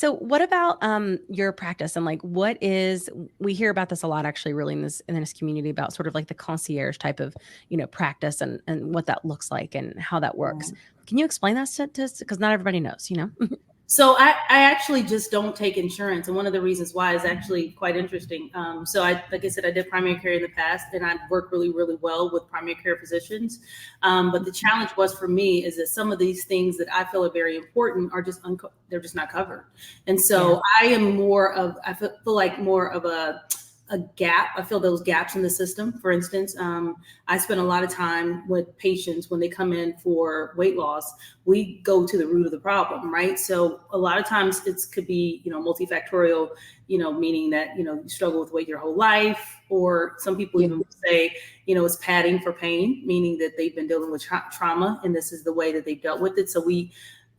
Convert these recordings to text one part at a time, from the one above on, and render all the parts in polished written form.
So what about your practice and like we hear about this a lot actually really in this community about sort of like the concierge type of, practice and what that looks like and how that works. Can you explain that to us? Because not everybody knows, So I actually just don't take insurance, and one of the reasons why is actually quite interesting. Like I said, I did primary care in the past, and I worked really, really well with primary care physicians. But the challenge was for me is that some of these things that I feel are very important are just they're just not covered. And so I feel like more of a gap. I feel those gaps in the system. For instance, I spend a lot of time with patients when they come in for weight loss. We go to the root of the problem, right? So a lot of times it could be, multifactorial, meaning that, you struggle with weight your whole life, or some people even say, it's padding for pain, meaning that they've been dealing with trauma and this is the way that they've dealt with it. So we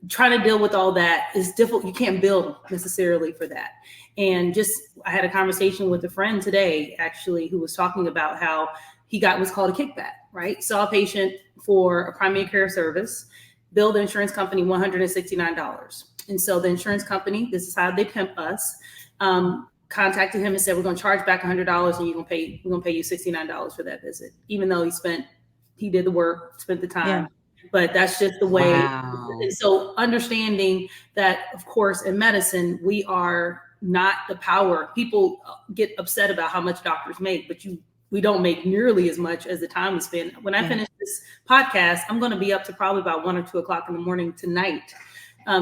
trying to deal with all that is difficult. You can't build necessarily for that. And I had a conversation with a friend today, actually, who was talking about how he got what's called a kickback, right? Saw a patient for a primary care service, billed the insurance company $169. And so the insurance company, this is how they pimp us, contacted him and said, we're going to charge back $100 and we're going to pay you $69 for that visit, even though he did the work, spent the time. Yeah. But that's just the way. Wow. And so understanding that, of course, in medicine, we are not the power. People get upset about how much doctors make, but we don't make nearly as much as the time we spend. When I finish this podcast, I'm going to be up to probably about 1 or 2 o'clock in the morning tonight,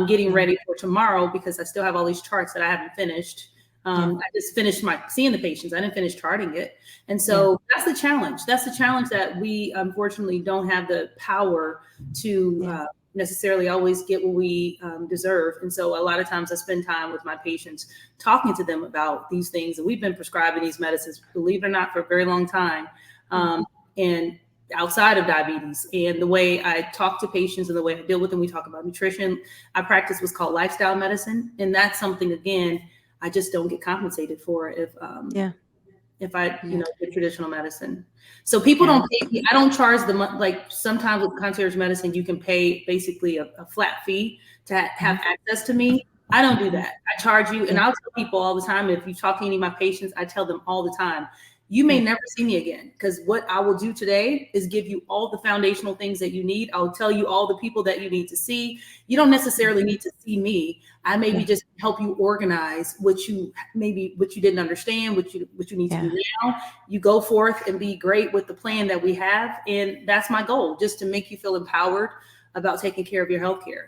getting ready for tomorrow because I still have all these charts that I haven't finished. I just finished seeing the patients. I didn't finish charting it. And so that's the challenge. That's the challenge that we unfortunately don't have the power to necessarily always get what we deserve. And so a lot of times I spend time with my patients talking to them about these things. And we've been prescribing these medicines, believe it or not, for a very long time. And outside of diabetes, and the way I talk to patients and the way I deal with them, we talk about nutrition. I practice what's called lifestyle medicine. And that's something, again, I just don't get compensated for if I, get traditional medicine. So people don't pay me. I don't charge like sometimes with concierge medicine, you can pay basically a flat fee to have access to me. I don't do that. I charge you. And I'll tell people all the time, if you talk to any of my patients, I tell them all the time, you may never see me again, because what I will do today is give you all the foundational things that you need. I'll tell you all the people that you need to see. You don't necessarily need to see me. I maybe just help you organize what you didn't understand, what you need to do now. You go forth and be great with the plan that we have. And that's my goal, just to make you feel empowered about taking care of your healthcare.